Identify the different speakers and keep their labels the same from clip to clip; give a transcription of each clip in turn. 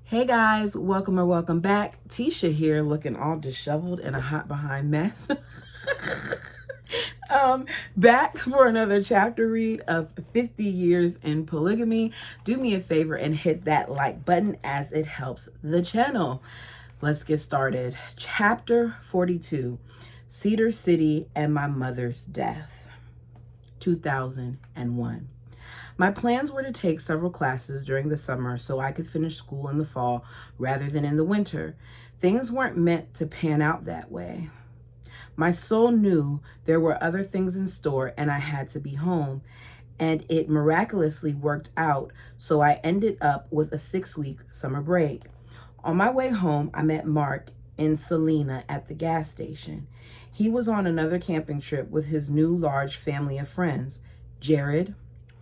Speaker 1: Hey guys, welcome or welcome back. Tisha here, looking all disheveled and a hot behind mess. Back for another chapter read of 50 Years in Polygamy. Do me a favor and hit that like button as it helps the channel. Let's get started. Chapter 42, Cedar City and My Mother's Death, 2001. My plans were to take several classes during the summer so I could finish school in the fall rather than in the winter. Things weren't meant to pan out that way. My soul knew there were other things in store and I had to be home, and it miraculously worked out, so I ended up with a 6-week summer break. On my way home, I met Mark in Salina at the gas station. He was on another camping trip with his new large family of friends, Jared,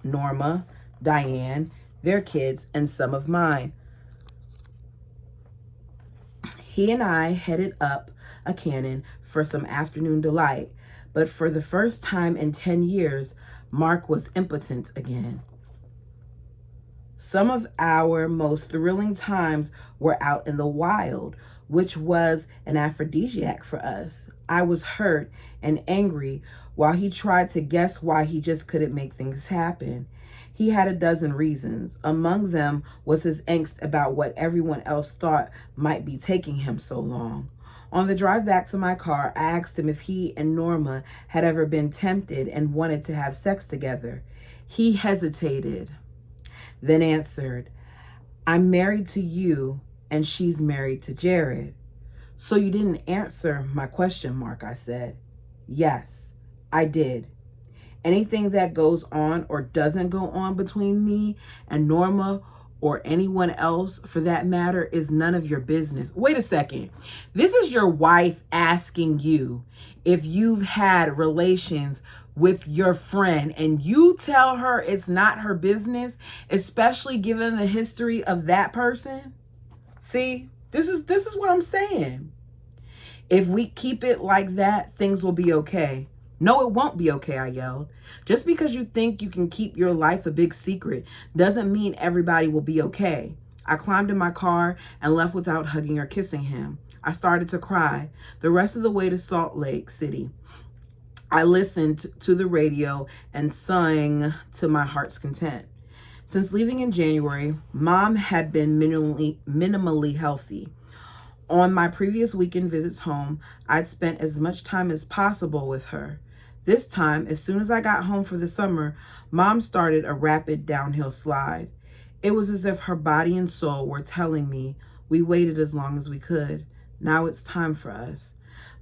Speaker 1: Norma, Diane, their kids, and some of mine. He and I headed up a canyon for some afternoon delight, but for the first time in 10 years, Mark was impotent again. Some of our most thrilling times were out in the wild, which was an aphrodisiac for us. I was hurt and angry while he tried to guess why he just couldn't make things happen. He had a dozen reasons. Among them was his angst about what everyone else thought might be taking him so long. On the drive back to my car, I asked him if he and Norma had ever been tempted and wanted to have sex together. He hesitated, then answered, "I'm married to you and she's married to Jared." "So you didn't answer my question, Mark," I said. "Yes, I did. Anything that goes on or doesn't go on between me and Norma, or anyone else for that matter, is none of your business." Wait a second. This is your wife asking you if you've had relations with your friend, and you tell her it's not her business, especially given the history of that person? See, this is what I'm saying. If we keep it like that, things will be okay. "No, it won't be okay," I yelled. "Just because you think you can keep your life a big secret doesn't mean everybody will be okay." I climbed in my car and left without hugging or kissing him. I started to cry the rest of the way to Salt Lake City. I listened to the radio and sang to my heart's content. Since leaving in January, Mom had been minimally healthy. On my previous weekend visits home, I'd spent as much time as possible with her. This time, as soon as I got home for the summer, Mom started a rapid downhill slide. It was as if her body and soul were telling me, "We waited as long as we could. Now it's time for us."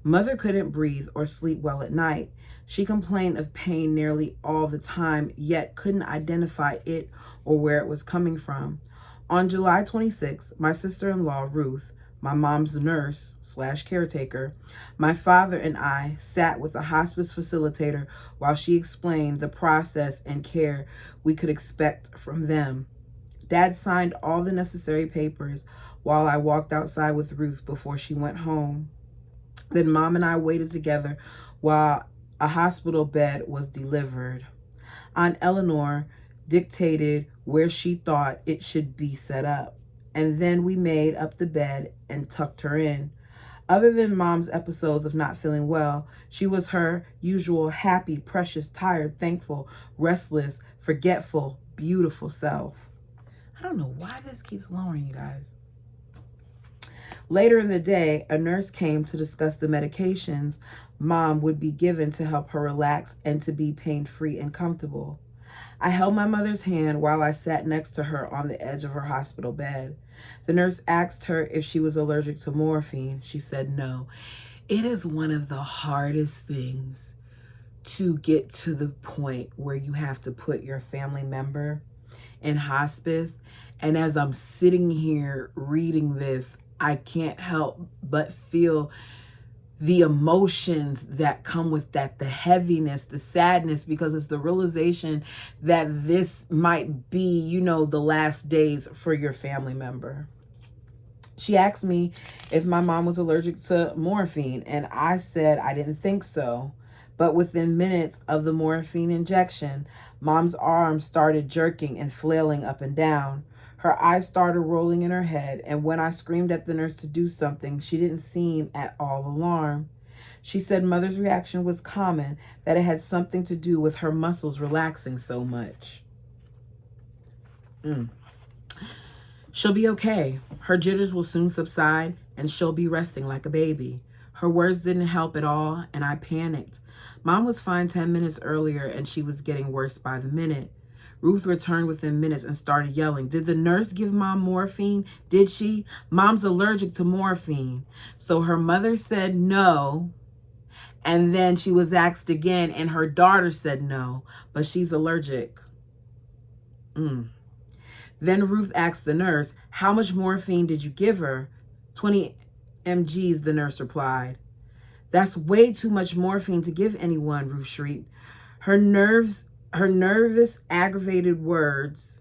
Speaker 1: Mother couldn't breathe or sleep well at night. She complained of pain nearly all the time, yet couldn't identify it or where it was coming from. On July 26th, my sister-in-law, Ruth, my mom's nurse/caretaker, my father and I sat with a hospice facilitator while she explained the process and care we could expect from them. Dad signed all the necessary papers while I walked outside with Ruth before she went home. Then Mom and I waited together while a hospital bed was delivered. Aunt Eleanor dictated where she thought it should be set up, and then we made up the bed and tucked her in. Other than Mom's episodes of not feeling well, she was her usual happy, precious, tired, thankful, restless, forgetful, beautiful self. I don't know why this keeps lowering, you guys. Later in the day, a nurse came to discuss the medications Mom would be given to help her relax and to be pain-free and comfortable. I held my mother's hand while I sat next to her on the edge of her hospital bed. The nurse asked her if she was allergic to morphine. She said no. It is one of the hardest things to get to the point where you have to put your family member in hospice. And as I'm sitting here reading this, I can't help but feel the emotions that come with that, the heaviness, the sadness, because it's the realization that this might be, the last days for your family member. She asked me if my mom was allergic to morphine, and I said I didn't think so. But within minutes of the morphine injection, Mom's arms started jerking and flailing up and down. Her eyes started rolling in her head, and when I screamed at the nurse to do something, she didn't seem at all alarmed. She said Mother's reaction was common, that it had something to do with her muscles relaxing so much. She'll be okay. Her jitters will soon subside, and she'll be resting like a baby. Her words didn't help at all, and I panicked. Mom was fine 10 minutes earlier, and she was getting worse by the minute. Ruth returned within minutes and started yelling. Did the nurse give Mom morphine? Did she? Mom's allergic to morphine. So her mother said no, and then she was asked again, and her daughter said no, but she's allergic. Then Ruth asked the nurse, how much morphine did you give her? 20 mgs, the nurse replied. That's way too much morphine to give anyone, Ruth shrieked. Her nervous, aggravated words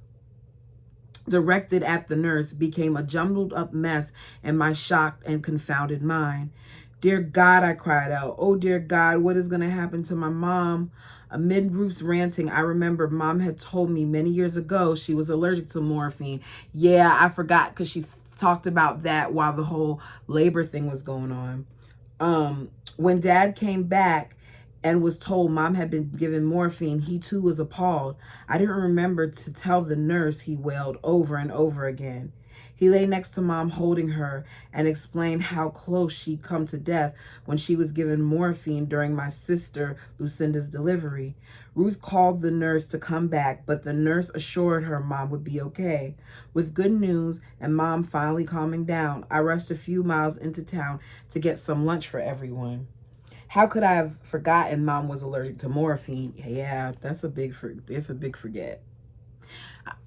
Speaker 1: directed at the nurse became a jumbled up mess in my shocked and confounded mind. Dear God, I cried out. Oh, dear God, what is going to happen to my mom? Amid Ruth's ranting, I remember Mom had told me many years ago she was allergic to morphine. Yeah, I forgot because she talked about that while the whole labor thing was going on. When Dad came back and was told Mom had been given morphine, he too was appalled. I didn't remember to tell the nurse, he wailed over and over again. He lay next to Mom holding her and explained how close she'd come to death when she was given morphine during my sister Lucinda's delivery. Ruth called the nurse to come back, but the nurse assured her Mom would be okay. With good news and Mom finally calming down, I rushed a few miles into town to get some lunch for everyone. How could I have forgotten Mom was allergic to morphine? Yeah, it's a big forget.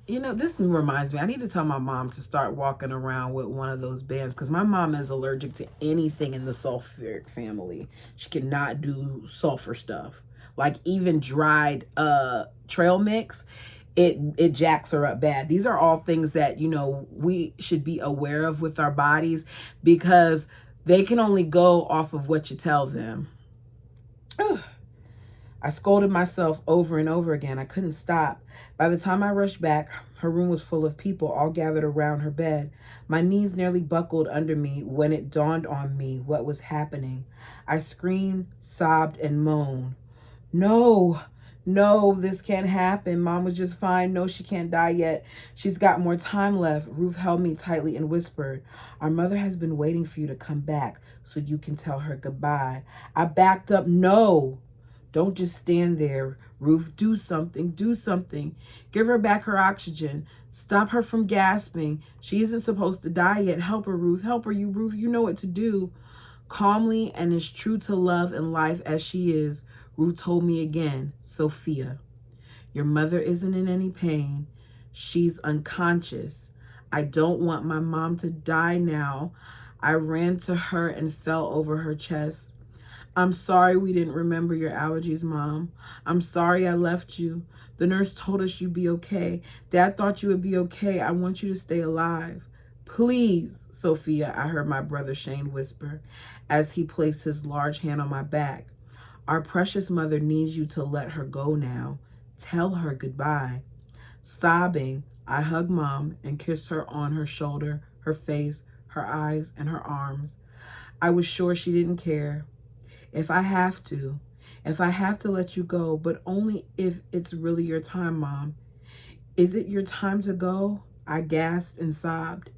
Speaker 1: You know, this reminds me, I need to tell my mom to start walking around with one of those bands because my mom is allergic to anything in the sulfuric family. She cannot do sulfur stuff. Like even dried trail mix, it jacks her up bad. These are all things that, you know, we should be aware of with our bodies because they can only go off of what you tell them. Ugh. I scolded myself over and over again. I couldn't stop. By the time I rushed back, her room was full of people, all gathered around her bed. My knees nearly buckled under me when it dawned on me what was happening. I screamed, sobbed, and moaned. No, this can't happen. Mom was just fine. No, she can't die yet. She's got more time left. Ruth held me tightly and whispered, our mother has been waiting for you to come back so you can tell her goodbye. I backed up. No. Don't just stand there, Ruth. Do something. Give her back her oxygen. Stop her from gasping. She isn't supposed to die yet. Help her, Ruth. Help her, Ruth. You know what to do. Calmly and as true to love and life as she is, Ruth told me again, Sophia, your mother isn't in any pain. She's unconscious. I don't want my mom to die now. I ran to her and fell over her chest. I'm sorry we didn't remember your allergies, Mom. I'm sorry I left you. The nurse told us you'd be okay. Dad thought you would be okay. I want you to stay alive. Please, Sophia, I heard my brother Shane whisper as he placed his large hand on my back. Our precious mother needs you to let her go now. Tell her goodbye. Sobbing, I hugged Mom and kissed her on her shoulder, her face, her eyes, and her arms. I was sure she didn't care. If I have to let you go, but only if it's really your time, Mom. Is it your time to go? I gasped and sobbed.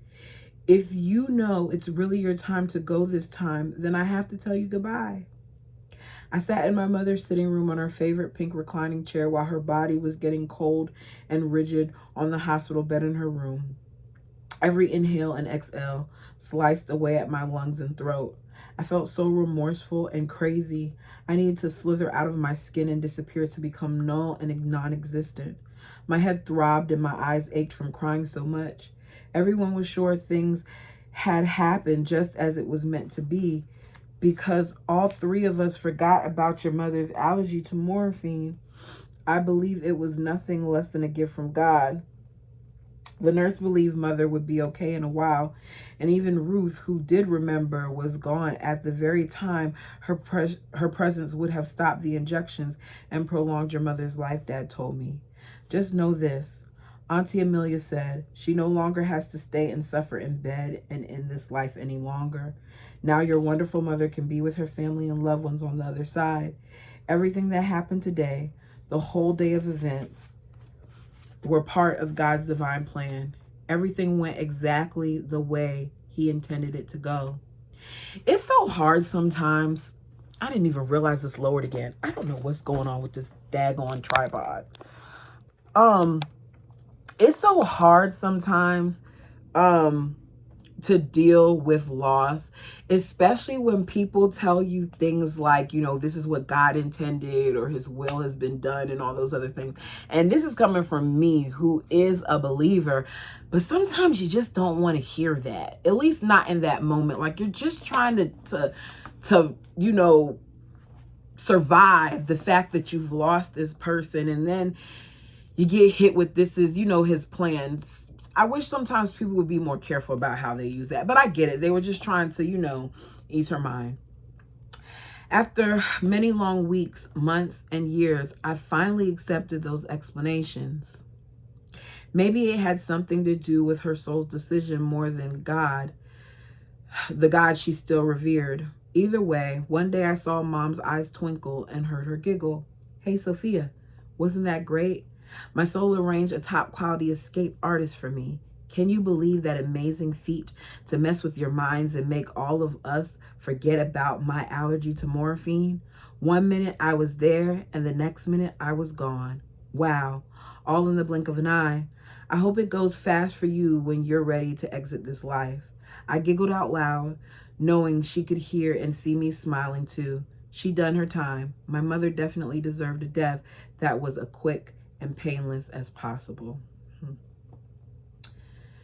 Speaker 1: If you know it's really your time to go this time, then I have to tell you goodbye. I sat in my mother's sitting room on her favorite pink reclining chair while her body was getting cold and rigid on the hospital bed in her room. Every inhale and exhale sliced away at my lungs and throat. I felt so remorseful and crazy. I needed to slither out of my skin and disappear to become null and non-existent. My head throbbed and my eyes ached from crying so much. Everyone was sure things had happened just as it was meant to be because all three of us forgot about your mother's allergy to morphine. I believe it was nothing less than a gift from God. The nurse believed Mother would be okay in a while, and even Ruth, who did remember, was gone at the very time her presence would have stopped the injections and prolonged your mother's life, Dad told me. Just know this, Auntie Amelia said she no longer has to stay and suffer in bed and in this life any longer. Now your wonderful mother can be with her family and loved ones on the other side. Everything that happened today, the whole day of events, were part of God's divine plan. Everything went exactly the way He intended it to go. It's so hard sometimes. I didn't even realize this lowered again. I don't know what's going on with this daggone tripod. It's so hard sometimes to deal with loss, especially when people tell you things like, you know, this is what God intended or His will has been done and all those other things. And this is coming from me, who is a believer, but sometimes you just don't want to hear that, at least not in that moment. Like, you're just trying to you know, survive the fact that you've lost this person, and then you get hit with this is, you know, His plans. I wish sometimes people would be more careful about how they use that, but I get it. They were just trying to, you know, ease her mind. After many long weeks, months, and years, I finally accepted those explanations. Maybe it had something to do with her soul's decision more than God, the God she still revered. Either way, one day I saw Mom's eyes twinkle and heard her giggle. "Hey, Sophia, wasn't that great? My soul arranged a top quality escape artist for me. Can you believe that amazing feat to mess with your minds and make all of us forget about my allergy to morphine? One minute I was there and the next minute I was gone. Wow, all in the blink of an eye. I hope it goes fast for you when you're ready to exit this life." I giggled out loud, knowing she could hear and see me smiling too. She done her time. My mother definitely deserved a death that was as quick and painless as possible.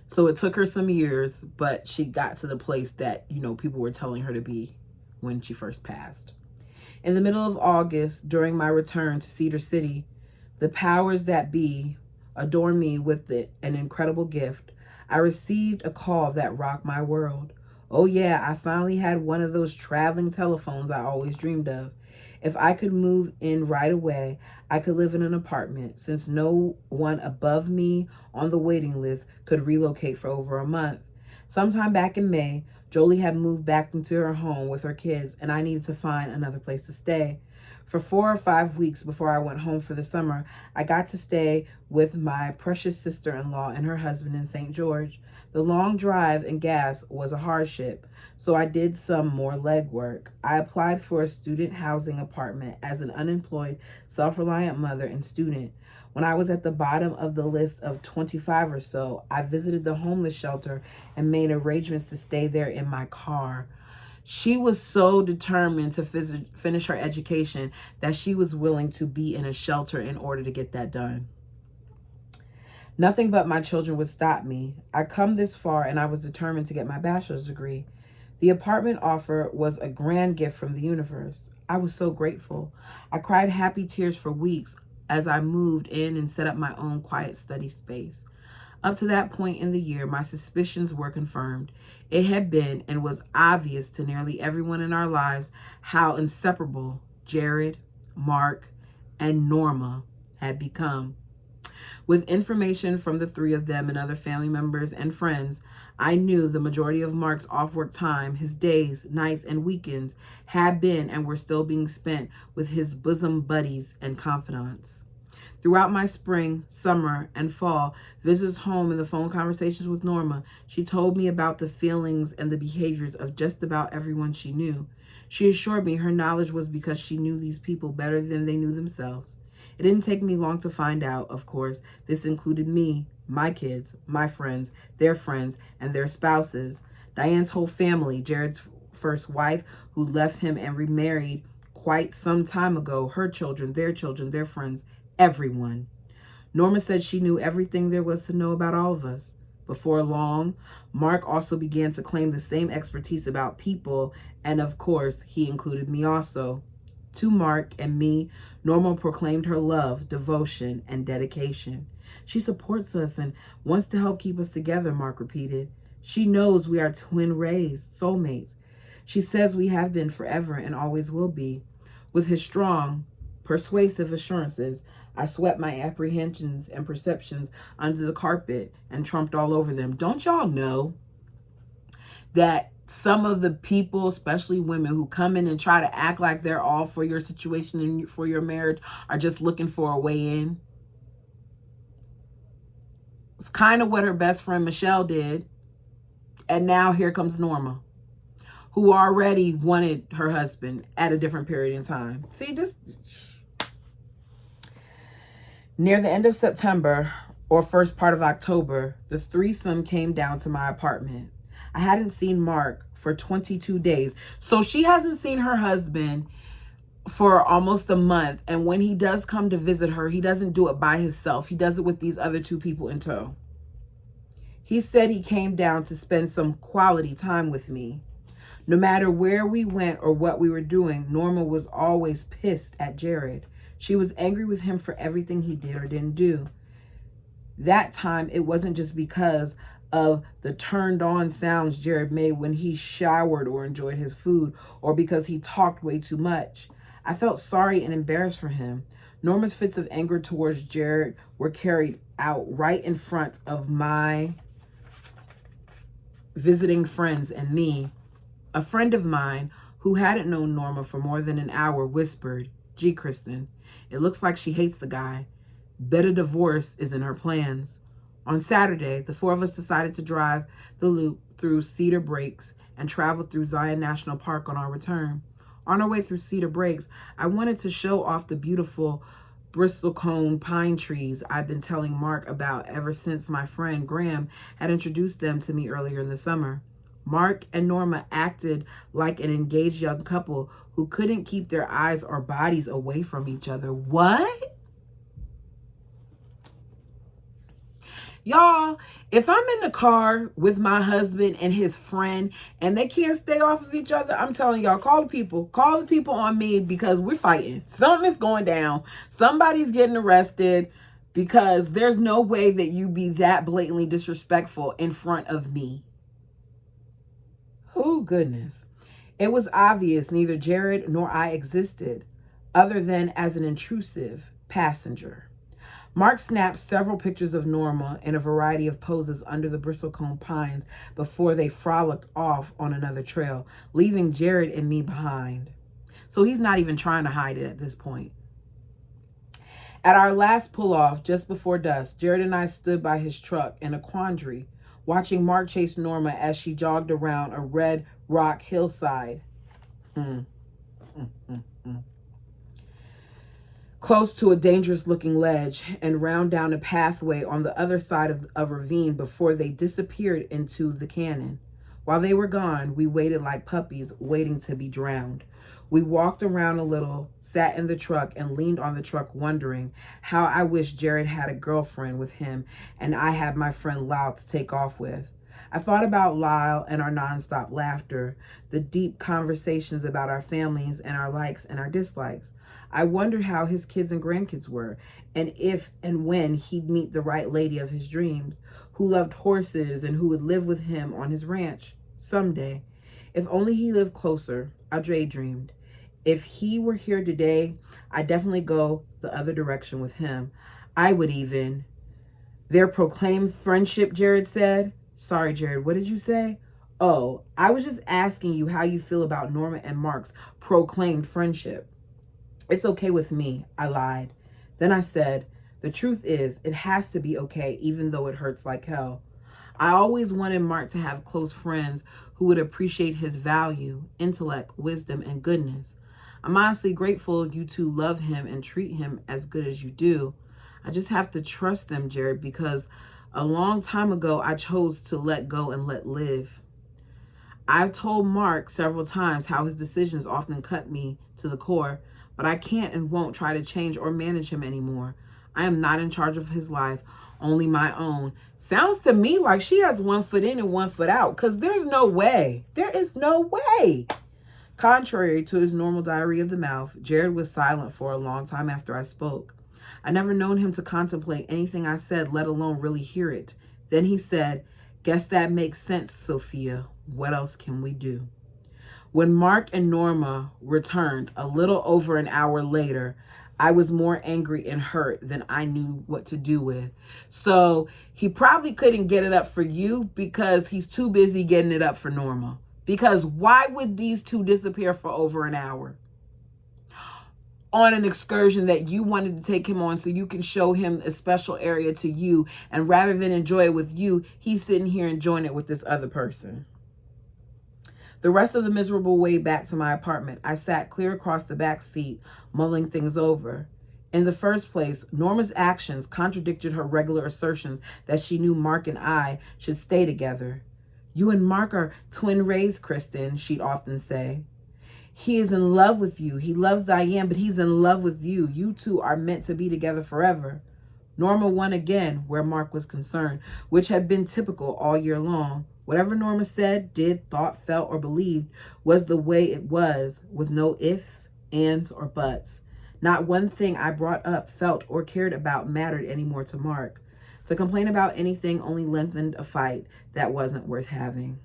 Speaker 1: So it took her some years, but she got to the place that, you know, people were telling her to be when she first passed. In the middle of August, during my return to Cedar City, the powers that be adorned me with an incredible gift. I received a call that rocked my world. Oh yeah, I finally had one of those traveling telephones I always dreamed of. If I could move in right away, I could live in an apartment, since no one above me on the waiting list could relocate for over a month. Sometime back in May, Jolie had moved back into her home with her kids, and I needed to find another place to stay. For 4 or 5 weeks before I went home for the summer, I got to stay with my precious sister-in-law and her husband in St. George. The long drive and gas was a hardship, so I did some more legwork. I applied for a student housing apartment as an unemployed, self-reliant mother and student. When I was at the bottom of the list of 25 or so, I visited the homeless shelter and made arrangements to stay there in my car. She was so determined to finish her education that she was willing to be in a shelter in order to get that done. Nothing but my children would stop me. I come this far and I was determined to get my bachelor's degree. The apartment offer was a grand gift from the universe. I was so grateful. I cried happy tears for weeks as I moved in and set up my own quiet study space. Up to that point in the year, my suspicions were confirmed. It had been and was obvious to nearly everyone in our lives how inseparable Jared, Mark, and Norma had become. With information from the three of them and other family members and friends, I knew the majority of Mark's off-work time, his days, nights, and weekends, had been and were still being spent with his bosom buddies and confidants. Throughout my spring, summer, and fall visits home and the phone conversations with Norma, she told me about the feelings and the behaviors of just about everyone she knew. She assured me her knowledge was because she knew these people better than they knew themselves. It didn't take me long to find out, of course. This included me, my kids, my friends, and their spouses. Diane's whole family, Jared's first wife, who left him and remarried quite some time ago, her children, their friends, everyone. Norma said she knew everything there was to know about all of us. Before long, Mark also began to claim the same expertise about people, and of course, he included me also. To Mark and me, Norma proclaimed her love, devotion, and dedication. She supports us and wants to help keep us together, Mark repeated. She knows we are twin rays, soulmates. She says we have been forever and always will be. With his strong, persuasive assurances, I swept my apprehensions and perceptions under the carpet and trumped all over them. Don't y'all know that some of the people, especially women, who come in and try to act like they're all for your situation and for your marriage are just looking for a way in? It's kind of what her best friend Michelle did. And now here comes Norma, who already wanted her husband at a different period in time. See, just near the end of September or first part of October, the threesome came down to my apartment. I hadn't seen Mark for 22 days. So she hasn't seen her husband for almost a month. And when he does come to visit her, he doesn't do it by himself. He does it with these other two people in tow. He said he came down to spend some quality time with me. No matter where we went or what we were doing, Norma was always pissed at Jared. She was angry with him for everything he did or didn't do. That time, it wasn't just because of the turned on sounds Jared made when he showered or enjoyed his food, or because he talked way too much. I felt sorry and embarrassed for him. Norma's fits of anger towards Jared were carried out right in front of my visiting friends and me. A friend of mine who hadn't known Norma for more than an hour whispered, "Gee, Kristen, it looks like she hates the guy. Bet a divorce is in her plans." On Saturday, the four of us decided to drive the loop through Cedar Breaks and travel through Zion National Park on our return. On our way through Cedar Breaks, I wanted to show off the beautiful bristlecone pine trees I've been telling Mark about ever since my friend Graham had introduced them to me earlier in the summer. Mark and Norma acted like an engaged young couple who couldn't keep their eyes or bodies away from each other. What? Y'all, if I'm in the car with my husband and his friend and they can't stay off of each other, I'm telling y'all, call the people. Call the people on me, because we're fighting. Something is going down. Somebody's getting arrested, because there's no way that you be that blatantly disrespectful in front of me. Oh, goodness. It was obvious neither Jared nor I existed, other than as an intrusive passenger. Mark snapped several pictures of Norma in a variety of poses under the bristlecone pines before they frolicked off on another trail, leaving Jared and me behind. So he's not even trying to hide it at this point. At our last pull-off, just before dusk, Jared and I stood by his truck in a quandary, watching Mark chase Norma as she jogged around a red rock hillside. Close to a dangerous-looking ledge and round down a pathway on the other side of a ravine before they disappeared into the canyon. While they were gone, we waited like puppies waiting to be drowned. We walked around a little, sat in the truck, and leaned on the truck wondering how I wish Jared had a girlfriend with him and I had my friend Lyle to take off with. I thought about Lyle and our nonstop laughter, the deep conversations about our families and our likes and our dislikes. I wondered how his kids and grandkids were, and if and when he'd meet the right lady of his dreams, who loved horses and who would live with him on his ranch someday. If only he lived closer, I daydreamed. If he were here today, I'd definitely go the other direction with him. I would even. Their proclaimed friendship, Jared said. Sorry, Jared, what did you say? Oh, I was just asking you how you feel about Norma and Mark's proclaimed friendship. It's okay with me, I lied. Then I said, the truth is, it has to be okay, even though it hurts like hell. I always wanted Mark to have close friends who would appreciate his value, intellect, wisdom, and goodness. I'm honestly grateful you two love him and treat him as good as you do. I just have to trust them, Jared, because a long time ago, I chose to let go and let live. I've told Mark several times how his decisions often cut me to the core, but I can't and won't try to change or manage him anymore. I am not in charge of his life, only my own. Sounds to me like she has 1 foot in and 1 foot out, because there's no way. There is no way. Contrary to his normal diary of the mouth, Jared was silent for a long time after I spoke. I never known him to contemplate anything I said, let alone really hear it. Then he said, "Guess that makes sense, Sophia. What else can we do?" When Mark and Norma returned a little over an hour later, I was more angry and hurt than I knew what to do with. So he probably couldn't get it up for you because he's too busy getting it up for Norma. Because why would these two disappear for over an hour on an excursion that you wanted to take him on so you can show him a special area to you, and rather than enjoy it with you, he's sitting here enjoying it with this other person? The rest of the miserable way back to my apartment, I sat clear across the back seat, mulling things over. In the first place, Norma's actions contradicted her regular assertions that she knew Mark and I should stay together. You and Mark are twin rays, Kristen, she'd often say. He is in love with you. He loves Diane, but he's in love with you. You two are meant to be together forever. Norma won again where Mark was concerned, which had been typical all year long. Whatever Norma said, did, thought, felt, or believed was the way it was, with no ifs, ands, or buts. Not one thing I brought up, felt, or cared about mattered anymore to Mark. To complain about anything only lengthened a fight that wasn't worth having.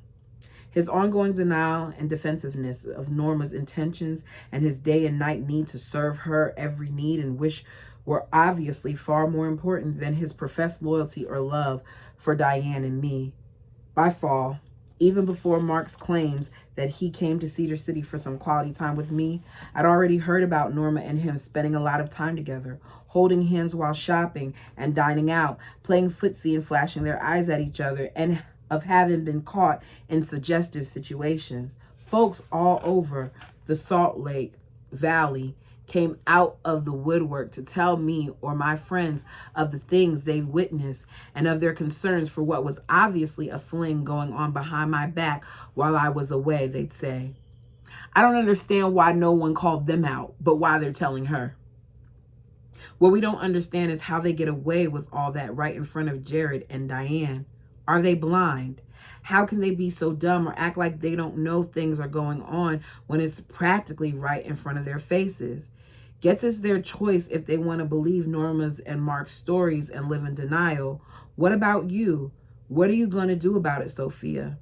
Speaker 1: His ongoing denial and defensiveness of Norma's intentions and his day and night need to serve her every need and wish were obviously far more important than his professed loyalty or love for Diane and me. By fall, even before Mark's claims that he came to Cedar City for some quality time with me, I'd already heard about Norma and him spending a lot of time together, holding hands while shopping and dining out, playing footsie and flashing their eyes at each other, and of having been caught in suggestive situations. Folks all over the Salt Lake Valley came out of the woodwork to tell me or my friends of the things they've witnessed and of their concerns for what was obviously a fling going on behind my back while I was away, they'd say. I don't understand why no one called them out, but why they're telling her. What we don't understand is how they get away with all that right in front of Jared and Diane. Are they blind? How can they be so dumb or act like they don't know things are going on when it's practically right in front of their faces? Guess it's their choice if they want to believe Norma's and Mark's stories and live in denial. What about you? What are you going to do about it, Sophia?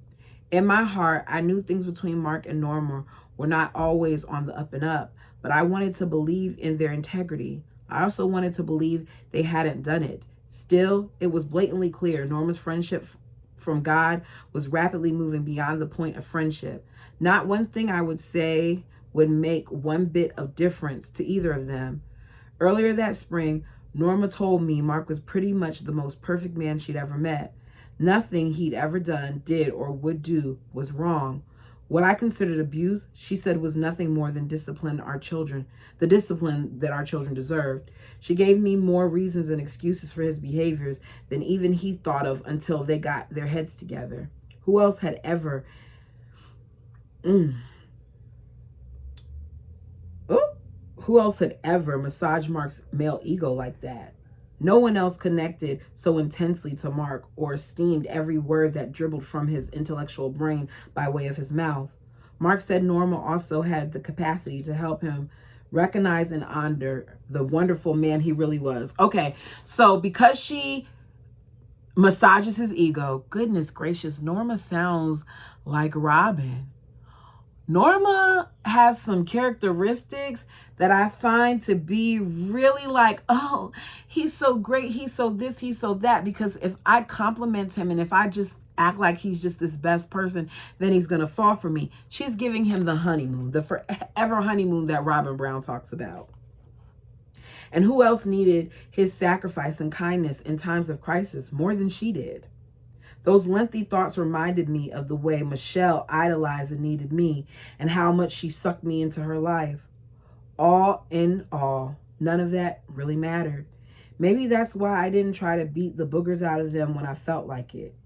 Speaker 1: In my heart, I knew things between Mark and Norma were not always on the up and up, but I wanted to believe in their integrity. I also wanted to believe they hadn't done it. Still, it was blatantly clear Norma's friendship from God was rapidly moving beyond the point of friendship. Not one thing I would say would make one bit of difference to either of them. Earlier that spring, Norma told me Mark was pretty much the most perfect man she'd ever met. Nothing he'd ever done, did, or would do was wrong. What I considered abuse, she said, was nothing more than discipline our children, the discipline that our children deserved. She gave me more reasons and excuses for his behaviors than even he thought of until they got their heads together. Who else had ever... Who else had ever massaged Mark's male ego like that? No one else connected so intensely to Mark or esteemed every word that dribbled from his intellectual brain by way of his mouth. Mark said Norma also had the capacity to help him recognize and honor the wonderful man he really was. Okay, so because she massages his ego, goodness gracious, Norma sounds like Robin. Norma has some characteristics that I find to be really like, oh, he's so great, he's so this, he's so that. Because if I compliment him and if I just act like he's just this best person, then he's going to fall for me. She's giving him the honeymoon, the forever honeymoon that Robin Brown talks about. And who else needed his sacrifice and kindness in times of crisis more than she did? Those lengthy thoughts reminded me of the way Michelle idolized and needed me and how much she sucked me into her life. All in all, none of that really mattered. Maybe that's why I didn't try to beat the boogers out of them when I felt like it.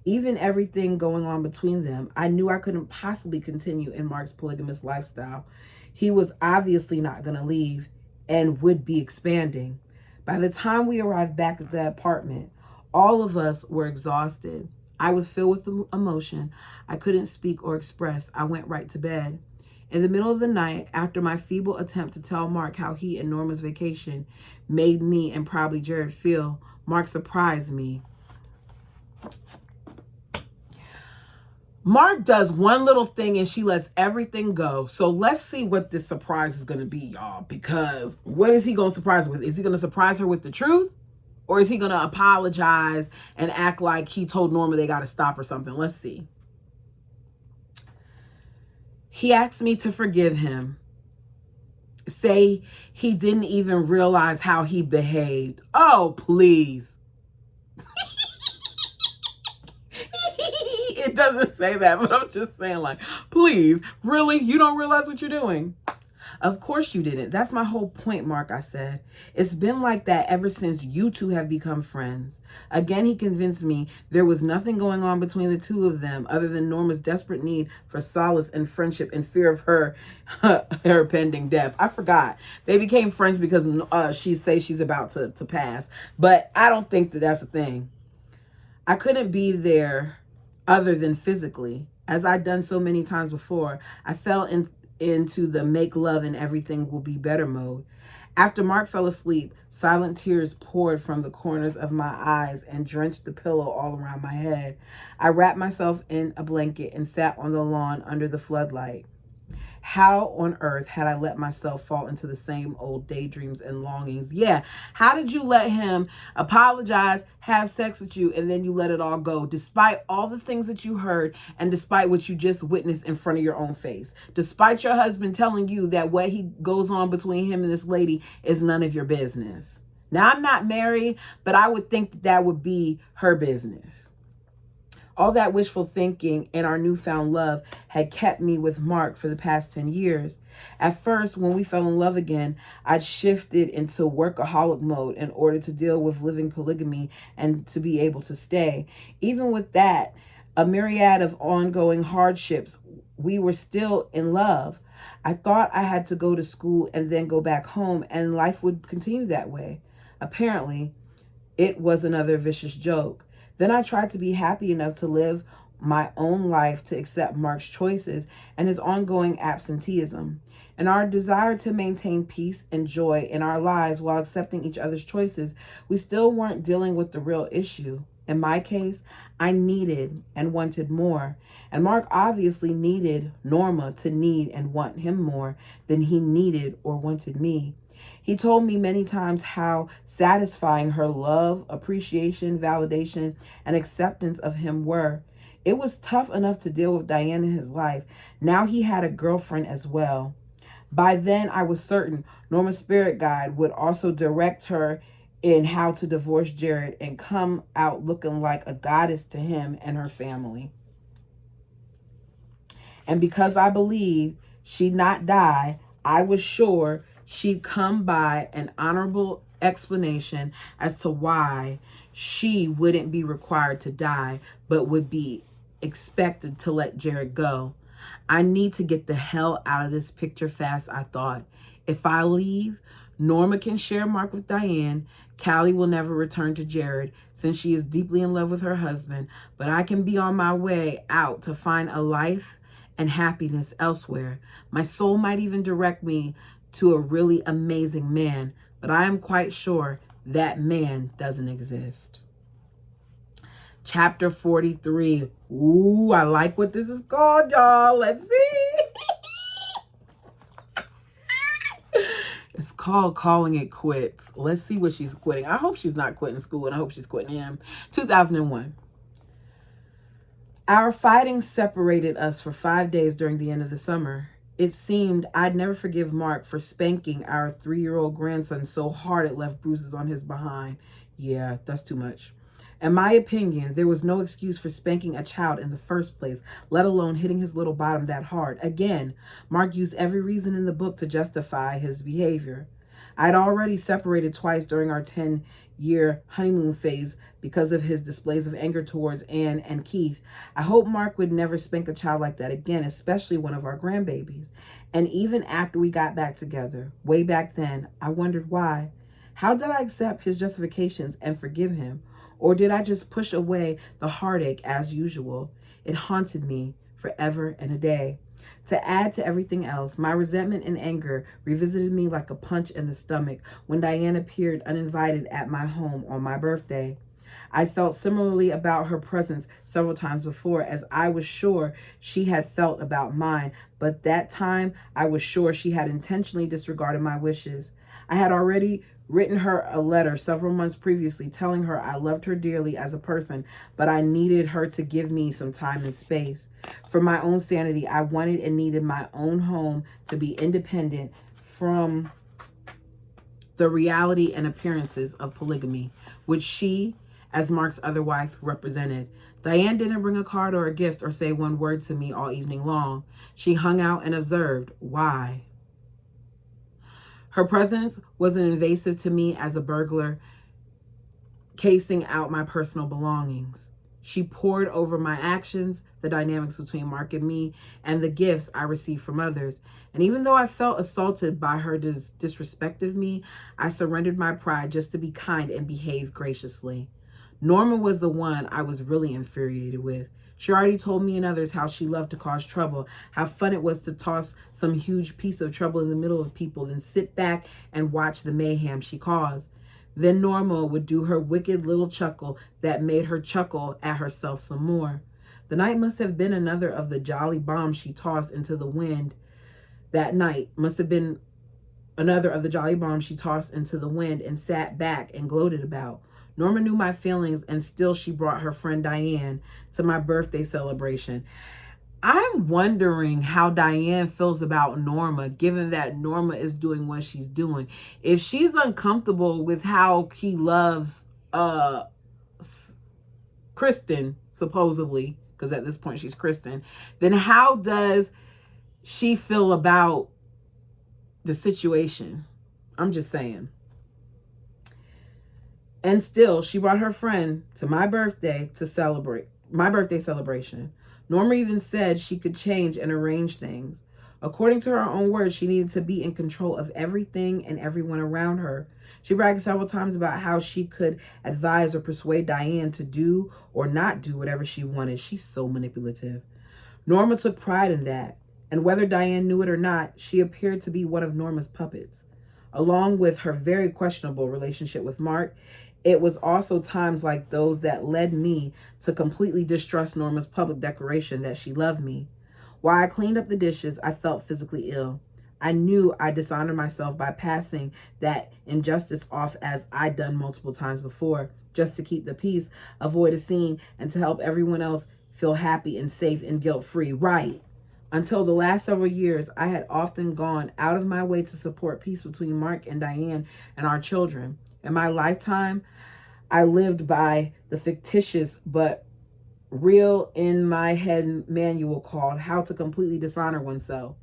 Speaker 1: Even everything going on between them, I knew I couldn't possibly continue in Mark's polygamous lifestyle. He was obviously not going to leave and would be expanding. By the time we arrived back at the apartment, all of us were exhausted. I was filled with emotion I couldn't speak or express. I went right to bed. In the middle of the night, after my feeble attempt to tell Mark how he and Norma's vacation made me and probably Jared feel, Mark surprised me. Mark does one little thing and she lets everything go. So let's see what this surprise is going to be, y'all. Because what is he going to surprise her with? Is he going to surprise her with the truth? Or is he going to apologize and act like he told Norma they got to stop or something? Let's see. He asked me to forgive him. Say he didn't even realize how he behaved. Oh, please. It doesn't say that, but I'm just saying, like, please, really? You don't realize what you're doing? Of course you didn't. That's my whole point, Mark, I said. It's been like that ever since you two have become friends. Again, he convinced me there was nothing going on between the two of them other than Norma's desperate need for solace and friendship and fear of her pending death. I forgot. They became friends because she says she's about to pass. But I don't think that that's a thing. I couldn't be there other than physically. As I'd done so many times before, I fell into the make love and everything will be better mode. After Mark fell asleep, silent tears poured from the corners of my eyes and drenched the pillow all around my head. I wrapped myself in a blanket and sat on the lawn under the floodlight. How on earth had I let myself fall into the same old daydreams and longings? Yeah, how did you let him apologize, have sex with you, and then you let it all go, despite all the things that you heard and despite what you just witnessed in front of your own face? Despite your husband telling you that what he goes on between him and this lady is none of your business. Now, I'm not married, but I would think that would be her business. All that wishful thinking and our newfound love had kept me with Mark for the past 10 years. At first, when we fell in love again, I'd shifted into workaholic mode in order to deal with living polygamy and to be able to stay. Even with that, a myriad of ongoing hardships, we were still in love. I thought I had to go to school and then go back home and life would continue that way. Apparently, it was another vicious joke. Then I tried to be happy enough to live my own life to accept Mark's choices and his ongoing absenteeism. In our desire to maintain peace and joy in our lives while accepting each other's choices, we still weren't dealing with the real issue. In my case, I needed and wanted more. And Mark obviously needed Norma to need and want him more than he needed or wanted me. He told me many times how satisfying her love, appreciation, validation, and acceptance of him were. It was tough enough to deal with Diane in his life. Now he had a girlfriend as well. By then, I was certain Norma's spirit guide would also direct her in how to divorce Jared and come out looking like a goddess to him and her family. And because I believed she'd not die, I was sure she'd come by an honorable explanation as to why she wouldn't be required to die, but would be expected to let Jared go. I need to get the hell out of this picture fast, I thought. If I leave, Norma can share Mark with Diane. Callie will never return to Jared since she is deeply in love with her husband, but I can be on my way out to find a life and happiness elsewhere. My soul might even direct me to a really amazing man, but I am quite sure that man doesn't exist. Chapter 43. Ooh, I like what this is called, y'all. Let's see. It's called Calling It Quits. Let's see what she's quitting. I hope she's not quitting school, and I hope she's quitting him. 2001. Our fighting separated us for 5 days during the end of the summer. It seemed I'd never forgive Mark for spanking our 3-year-old grandson so hard it left bruises on his behind. Yeah, that's too much. In my opinion, there was no excuse for spanking a child in the first place, let alone hitting his little bottom that hard. Again, Mark used every reason in the book to justify his behavior. I'd already separated twice during our 10-year honeymoon phase because of his displays of anger towards Anne and Keith. I hope Mark would never spank a child like that again, especially one of our grandbabies. And even after we got back together, way back then, I wondered why. How did I accept his justifications and forgive him? Or did I just push away the heartache as usual? It haunted me forever and a day. To add to everything else, my resentment and anger revisited me like a punch in the stomach when Diane appeared uninvited at my home on my birthday. I felt similarly about her presence several times before, as I was sure she had felt about mine, but that time I was sure she had intentionally disregarded my wishes. I had already written her a letter several months previously telling her I loved her dearly as a person, but I needed her to give me some time and space. For my own sanity, I wanted and needed my own home to be independent from the reality and appearances of polygamy, which she, as Mark's other wife, represented. Diane didn't bring a card or a gift or say one word to me all evening long. She hung out and observed. Why? Her presence was invasive to me as a burglar casing out my personal belongings. She pored over my actions, the dynamics between Mark and me, and the gifts I received from others. And even though I felt assaulted by her disrespect of me, I surrendered my pride just to be kind and behave graciously. Norma was the one I was really infuriated with. She already told me and others how she loved to cause trouble, how fun it was to toss some huge piece of trouble in the middle of people, then sit back and watch the mayhem she caused. Then Norma would do her wicked little chuckle that made her chuckle at herself some more. The night must have been another of the jolly bombs she tossed into the wind. That night must have been another of the jolly bombs she tossed into the wind and sat back and gloated about. Norma knew my feelings, and still she brought her friend Diane to my birthday celebration. I'm wondering how Diane feels about Norma, given that Norma is doing what she's doing. If she's uncomfortable with how he loves Kristen, supposedly, because at this point she's Kristen, then how does she feel about the situation? I'm just saying. And still, she brought her friend to my birthday to celebrate my birthday celebration. Norma even said she could change and arrange things. According to her own words, she needed to be in control of everything and everyone around her. She bragged several times about how she could advise or persuade Diane to do or not do whatever she wanted. She's so manipulative. Norma took pride in that, and whether Diane knew it or not, she appeared to be one of Norma's puppets. Along with her very questionable relationship with Mark, it was also times like those that led me to completely distrust Norma's public declaration that she loved me. While I cleaned up the dishes, I felt physically ill. I knew I dishonored myself by passing that injustice off as I'd done multiple times before, just to keep the peace, avoid a scene, and to help everyone else feel happy and safe and guilt-free. Right. Until the last several years, I had often gone out of my way to support peace between Mark and Diane and our children. In my lifetime, I lived by the fictitious but real in my head manual called How to Completely Dishonor Oneself.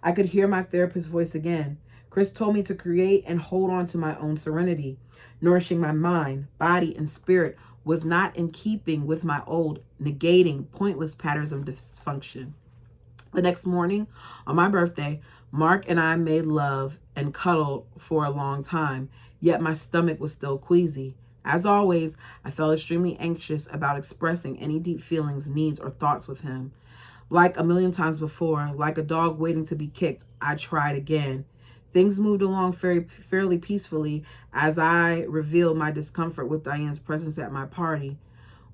Speaker 1: I could hear my therapist's voice again. Chris told me to create and hold on to my own serenity. Nourishing my mind, body, and spirit was not in keeping with my old, negating, pointless patterns of dysfunction. The next morning, on my birthday, Mark and I made love and cuddled for a long time, yet my stomach was still queasy. As always, I felt extremely anxious about expressing any deep feelings, needs, or thoughts with him. Like a million times before, like a dog waiting to be kicked, I tried again. Things moved along fairly peacefully as I revealed my discomfort with Diane's presence at my party.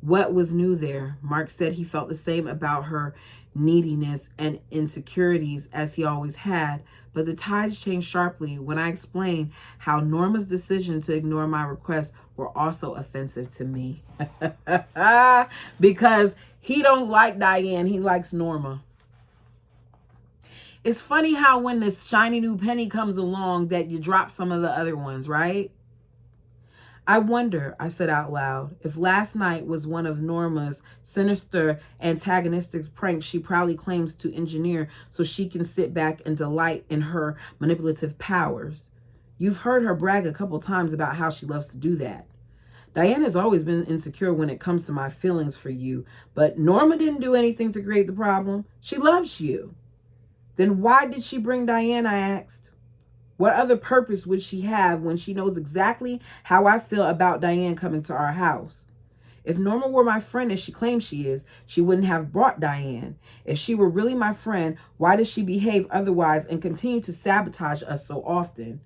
Speaker 1: What was new there? Mark said he felt the same about her neediness and insecurities as he always had, but the tides changed sharply when I explained how Norma's decision to ignore my requests were also offensive to me. Because he don't like Diane, he likes Norma. It's funny how when this shiny new penny comes along that you drop some of the other ones, right? I wonder, I said out loud, if last night was one of Norma's sinister, antagonistic pranks she proudly claims to engineer so she can sit back and delight in her manipulative powers. You've heard her brag a couple times about how she loves to do that. Diane has always been insecure when it comes to my feelings for you, but Norma didn't do anything to create the problem. She loves you. Then why did she bring Diane, I asked. What other purpose would she have when she knows exactly how I feel about Diane coming to our house? If Norma were my friend as she claims she is, she wouldn't have brought Diane. If she were really my friend, why does she behave otherwise and continue to sabotage us so often?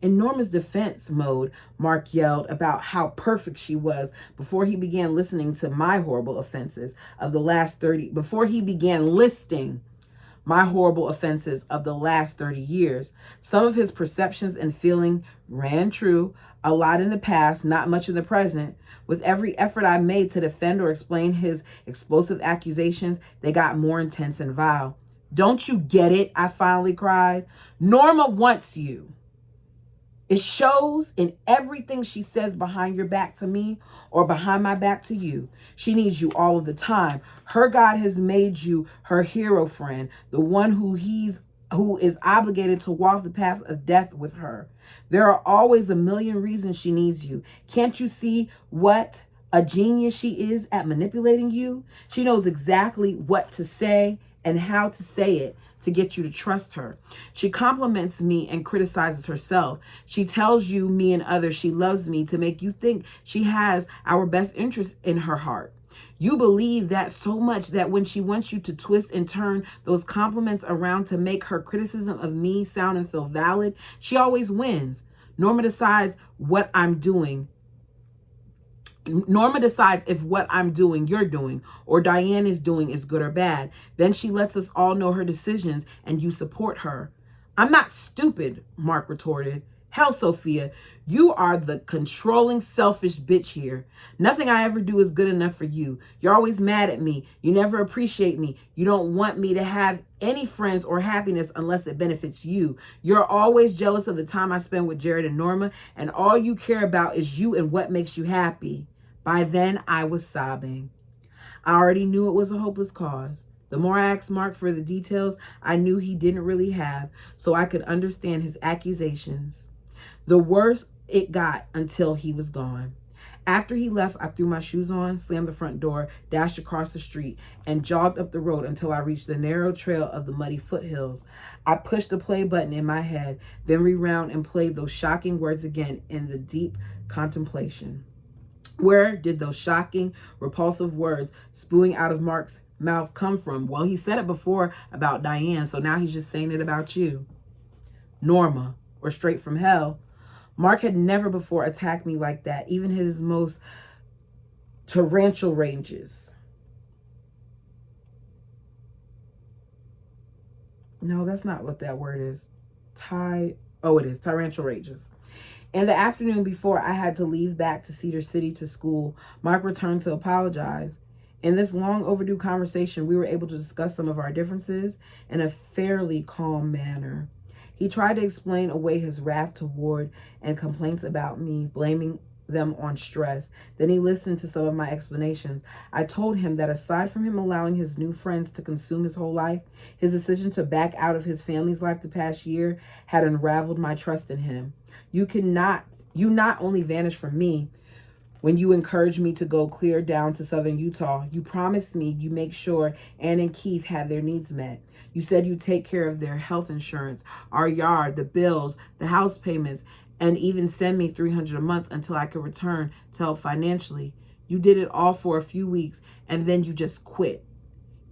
Speaker 1: In Norma's defense mode, Mark yelled about how perfect she was before he began listening to my horrible offenses of the last 30, before he began listing my horrible offenses of the last 30 years. Some of his perceptions and feeling ran true, a lot in the past, not much in the present. With every effort I made to defend or explain his explosive accusations, they got more intense and vile. Don't you get it? I finally cried. Norma wants you. It shows in everything she says behind your back to me or behind my back to you. She needs you all of the time. Her God has made you her hero friend, the one who is obligated to walk the path of death with her. There are always a million reasons she needs you. Can't you see what a genius she is at manipulating you? She knows exactly what to say and how to say it to get you to trust her. She compliments me and criticizes herself. She tells you, me and others, she loves me to make you think she has our best interest in her heart. You believe that so much that when she wants you to twist and turn those compliments around to make her criticism of me sound and feel valid, she always wins. Norma decides if what I'm doing, you're doing, or Diane is doing is good or bad. Then she lets us all know her decisions and you support her. I'm not stupid, Mark retorted. Hell, Sophia, you are the controlling, selfish bitch here. Nothing I ever do is good enough for you. You're always mad at me. You never appreciate me. You don't want me to have any friends or happiness unless it benefits you. You're always jealous of the time I spend with Jared and Norma, and all you care about is you and what makes you happy. By then, I was sobbing. I already knew it was a hopeless cause. The more I asked Mark for the details I knew he didn't really have, so I could understand his accusations. The worse it got until he was gone. After he left, I threw my shoes on, slammed the front door, dashed across the street, and jogged up the road until I reached the narrow trail of the muddy foothills. I pushed the play button in my head, then rewound and played those shocking words again in the deep contemplation. Where did those shocking, repulsive words spewing out of Mark's mouth come from? Well, he said it before about Diane, so now he's just saying it about you. Norma, or straight from hell. Mark had never before attacked me like that, even his most torrential rages. No, that's not what that word is. It is, torrential rages. In the afternoon before I had to leave back to Cedar City to school, Mark returned to apologize. In this long overdue conversation, we were able to discuss some of our differences in a fairly calm manner. He tried to explain away his wrath toward and complaints about me, blaming them on stress. Then he listened to some of my explanations. I told him that aside from him allowing his new friends to consume his whole life, his decision to back out of his family's life the past year had unraveled my trust in him. You not only vanished from me when you encouraged me to go clear down to southern Utah, you promised me you make sure Ann and Keith had their needs met. You said you'd take care of their health insurance, our yard, the bills, the house payments, and even send me $300 a month until I could return to help financially. You did it all for a few weeks, and then you just quit.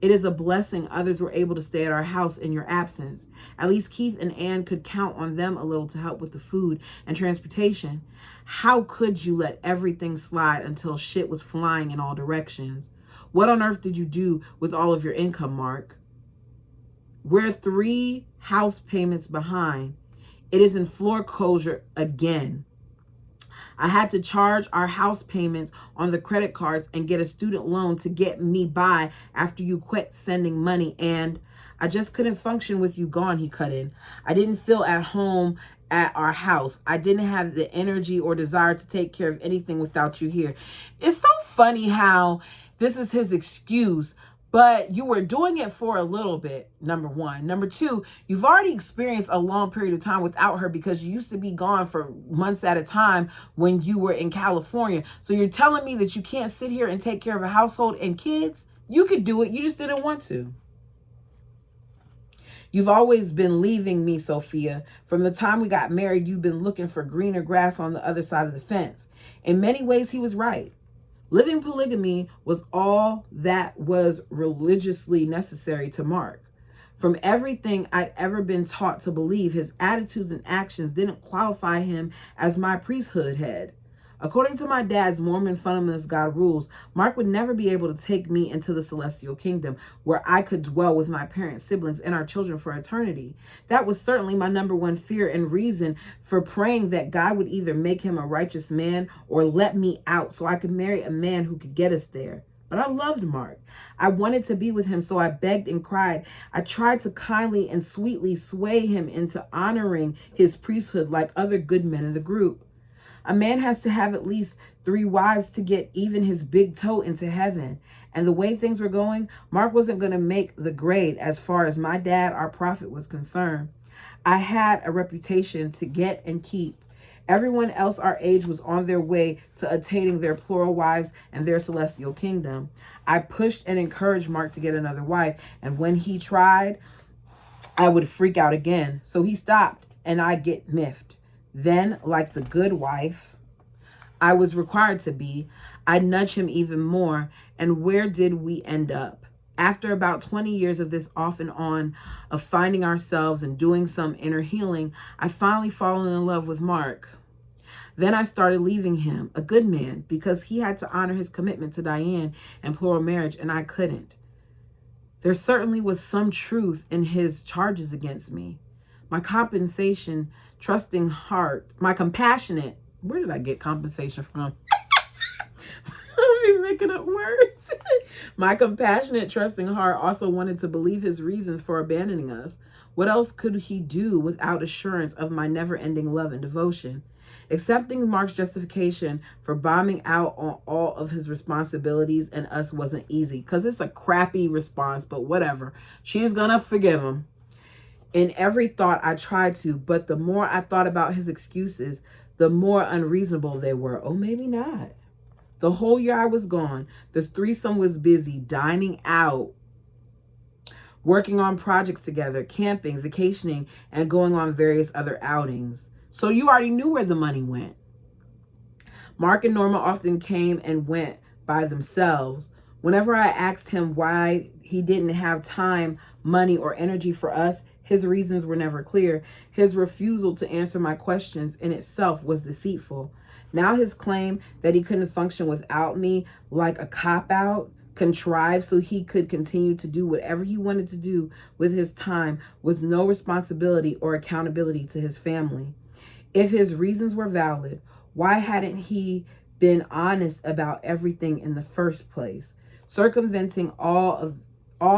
Speaker 1: It is a blessing others were able to stay at our house in your absence. At least Keith and Ann could count on them a little to help with the food and transportation. How could you let everything slide until shit was flying in all directions? What on earth did you do with all of your income, Mark? We're 3 house payments behind. It is in foreclosure again. I had to charge our house payments on the credit cards and get a student loan to get me by after you quit sending money, and I just couldn't function with you gone, he cut in. I didn't feel at home at our house. I didn't have the energy or desire to take care of anything without you here. It's so funny how this is his excuse, but you were doing it for a little bit, number one. Number two, you've already experienced a long period of time without her because you used to be gone for months at a time when you were in California. So you're telling me that you can't sit here and take care of a household and kids? You could do it. You just didn't want to. You've always been leaving me, Sophia. From the time we got married, you've been looking for greener grass on the other side of the fence. In many ways, he was right. Living polygamy was all that was religiously necessary to Mark. From everything I'd ever been taught to believe, his attitudes and actions didn't qualify him as my priesthood head. According to my dad's Mormon fundamentalist God rules, Mark would never be able to take me into the celestial kingdom where I could dwell with my parents, siblings, and our children for eternity. That was certainly my number one fear and reason for praying that God would either make him a righteous man or let me out so I could marry a man who could get us there. But I loved Mark. I wanted to be with him, so I begged and cried. I tried to kindly and sweetly sway him into honoring his priesthood like other good men in the group. A man has to have at least 3 wives to get even his big toe into heaven. And the way things were going, Mark wasn't going to make the grade as far as my dad, our prophet, was concerned. I had a reputation to get and keep. Everyone else our age was on their way to attaining their plural wives and their celestial kingdom. I pushed and encouraged Mark to get another wife, and when he tried, I would freak out again. So he stopped, and I get miffed. Then, like the good wife I was required to be, I nudged him even more, and where did we end up? After about 20 years of this off and on, of finding ourselves and doing some inner healing, I finally fallen in love with Mark. Then I started leaving him, a good man, because he had to honor his commitment to Diane and plural marriage, and I couldn't. There certainly was some truth in his charges against me. My compassionate, trusting heart, where did I get compensation from? I'm making up words. My compassionate, trusting heart also wanted to believe his reasons for abandoning us. What else could he do without assurance of my never-ending love and devotion? Accepting Mark's justification for bombing out on all of his responsibilities and us wasn't easy, because it's a crappy response, but whatever. She's gonna forgive him. In every thought I tried to, but the more I thought about his excuses, the more unreasonable they were. Oh, maybe not. The whole year I was gone, the threesome was busy dining out, working on projects together, camping, vacationing, and going on various other outings. So you already knew where the money went. Mark and Norma often came and went by themselves. Whenever I asked him why he didn't have time, money, or energy for us, his reasons were never clear. His refusal to answer my questions in itself was deceitful. Now his claim that he couldn't function without me, like a cop-out, contrived so he could continue to do whatever he wanted to do with his time, with no responsibility or accountability to his family. If his reasons were valid, why hadn't he been honest about everything in the first place, circumventing all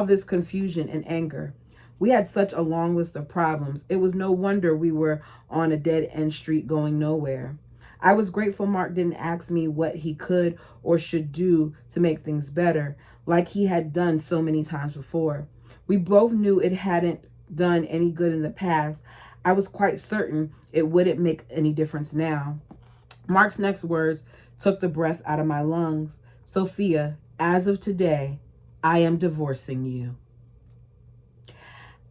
Speaker 1: this confusion and anger? We had such a long list of problems. It was no wonder we were on a dead-end street going nowhere. I was grateful Mark didn't ask me what he could or should do to make things better, like he had done so many times before. We both knew it hadn't done any good in the past. I was quite certain it wouldn't make any difference now. Mark's next words took the breath out of my lungs. Sophia, as of today, I am divorcing you.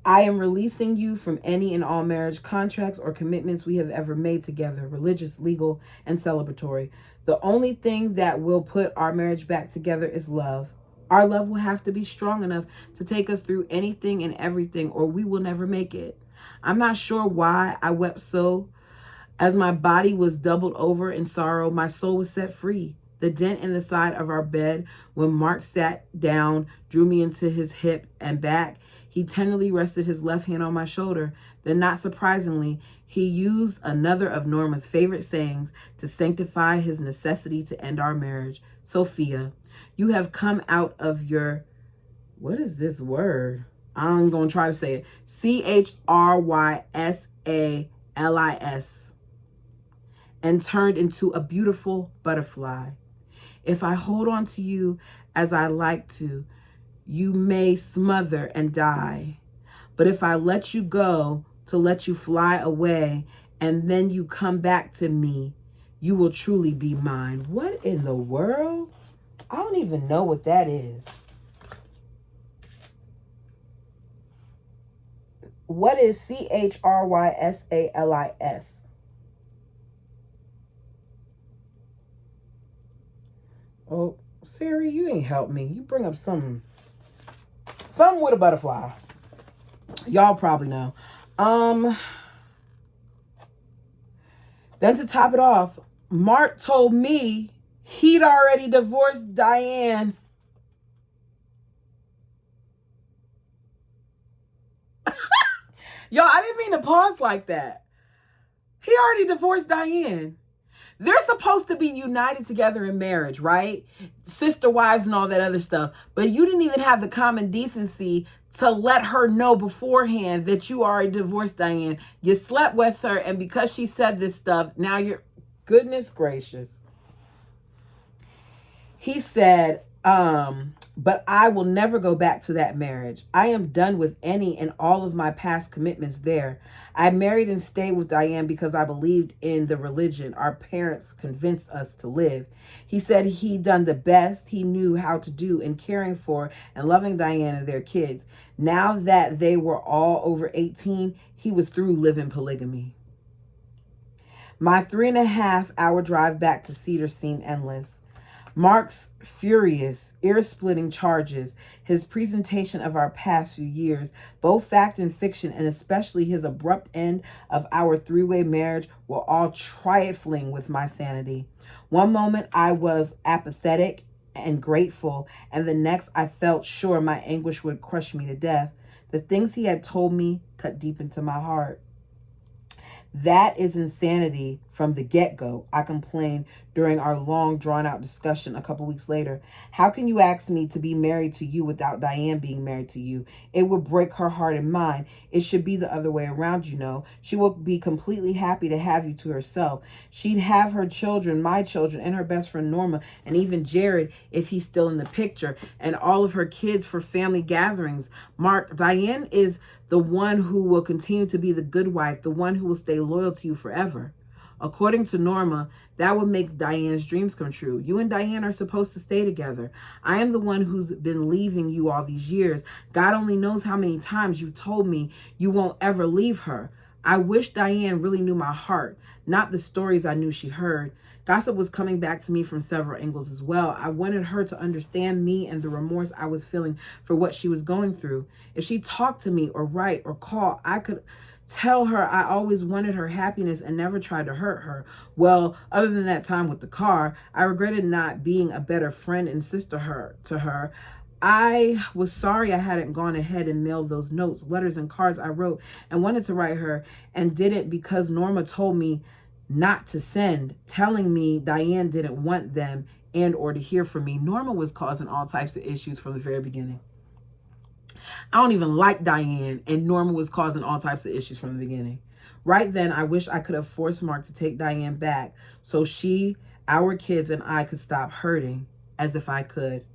Speaker 1: I am releasing you from any and all marriage contracts or commitments we have ever made together, religious, legal, and celebratory. The only thing that will put our marriage back together is love. Our love will have to be strong enough to take us through anything and everything, or we will never make it. I'm not sure why I wept so. As my body was doubled over in sorrow, my soul was set free. The dent in the side of our bed when Mark sat down drew me into his hip and back. He tenderly rested his left hand on my shoulder. Then, not surprisingly, he used another of Norma's favorite sayings to sanctify his necessity to end our marriage. Sophia, you have come out of your, what is this word? I'm going to try to say it. Chrysalis, and turned into a beautiful butterfly. If I hold on to you as I like to, you may smother and die. But if I let you go to let you fly away, and then you come back to me, you will truly be mine. What in the world? I don't even know what that is. What is Chrysalis? Oh, Siri, you ain't help me. You bring up something with a butterfly. Y'all probably know. Then to top it off, Mark told me he'd already divorced Diane. Y'all, I didn't mean to pause like that. He already divorced Diane. They're supposed to be united together in marriage, right? Sister wives and all that other stuff. But you didn't even have the common decency to let her know beforehand that you already divorced Diane. You slept with her, and because she said this stuff, now you're... Goodness gracious. He said, but I will never go back to that marriage. I am done with any and all of my past commitments there. I married and stayed with Diane because I believed in the religion our parents convinced us to live. He said he'd done the best he knew how to do in caring for and loving Diane and their kids. Now that they were all over 18, he was through living polygamy. My 3.5-hour drive back to Cedar seemed endless. Mark's furious, ear-splitting charges, his presentation of our past few years, both fact and fiction, and especially his abrupt end of our three-way marriage were all trifling with my sanity. One moment I was apathetic and grateful, and the next I felt sure my anguish would crush me to death. The things he had told me cut deep into my heart. That is insanity from the get-go, I complained during our long, drawn-out discussion a couple weeks later. How can you ask me to be married to you without Diane being married to you? It would break her heart and mine. It should be the other way around, you know. She will be completely happy to have you to herself. She'd have her children, my children, and her best friend Norma, and even Jared, if he's still in the picture, and all of her kids for family gatherings. Mark, Diane is the one who will continue to be the good wife, the one who will stay loyal to you forever. According to Norma, that would make Diane's dreams come true. You and Diane are supposed to stay together. I am the one who's been leaving you all these years. God only knows how many times you've told me you won't ever leave her. I wish Diane really knew my heart, not the stories I knew she heard. Gossip was coming back to me from several angles as well. I wanted her to understand me and the remorse I was feeling for what she was going through. If she talked to me or write or call, I could tell her I always wanted her happiness and never tried to hurt her. Well, other than that time with the car, I regretted not being a better friend and sister to her. I was sorry I hadn't gone ahead and mailed those notes, letters, and cards I wrote and wanted to write her and didn't because Norma told me not to send, telling me Diane didn't want them and or to hear from me. Norma was causing all types of issues from the very beginning. I don't even like Diane, and Norma was causing all types of issues from the beginning. Right then, I wish I could have forced Mark to take Diane back so she, our kids, and I could stop hurting, as if I could.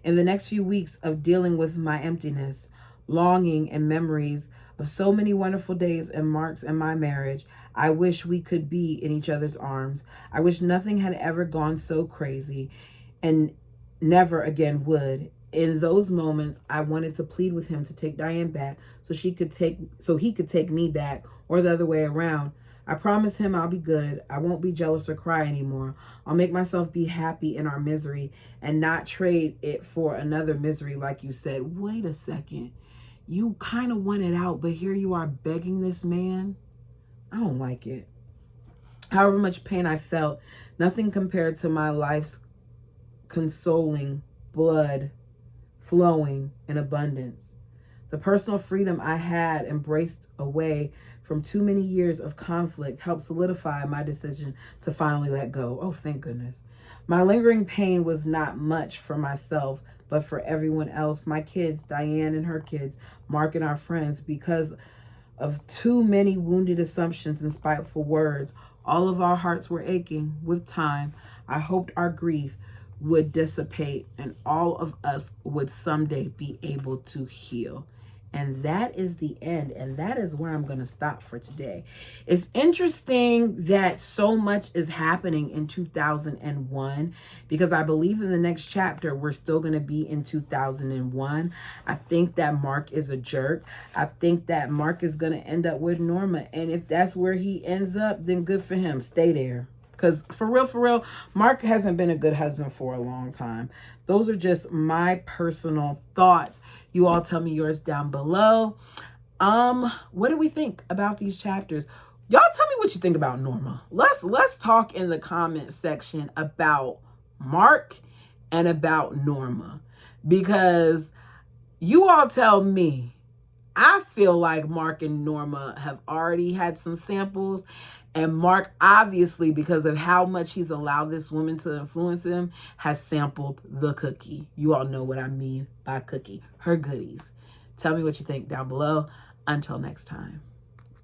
Speaker 1: In the next few weeks of dealing with my emptiness, longing, and memories of so many wonderful days in Mark's and my marriage, I wish we could be in each other's arms. I wish nothing had ever gone so crazy and never again would. In those moments, I wanted to plead with him to take Diane back so he could take me back, or the other way around. I promised him I'll be good. I won't be jealous or cry anymore. I'll make myself be happy in our misery and not trade it for another misery like you said. Wait a second. You kind of want it out, but here you are begging this man? I don't like it. However much pain I felt, nothing compared to my life's consoling blood flowing in abundance. The personal freedom I had embraced away from too many years of conflict helped solidify my decision to finally let go. Oh, thank goodness. My lingering pain was not much for myself, but for everyone else, my kids, Diane and her kids, Mark and our friends, because of too many wounded assumptions and spiteful words. All of our hearts were aching. With time, I hoped our grief would dissipate and all of us would someday be able to heal. And that is the end. And that is where I'm going to stop for today. It's interesting that so much is happening in 2001 because I believe in the next chapter, we're still going to be in 2001. I think that Mark is a jerk. I think that Mark is going to end up with Norma. And if that's where he ends up, then good for him. Stay there. Because for real, Mark hasn't been a good husband for a long time. Those are just my personal thoughts. You all tell me yours down below. What do we think about these chapters? Y'all tell me what you think about Norma. Let's talk in the comment section about Mark and about Norma, because you all tell me. I feel like Mark and Norma have already had some samples, and Mark, obviously, because of how much he's allowed this woman to influence him, has sampled the cookie. You all know what I mean by cookie, her goodies. Tell me what you think down below. Until next time.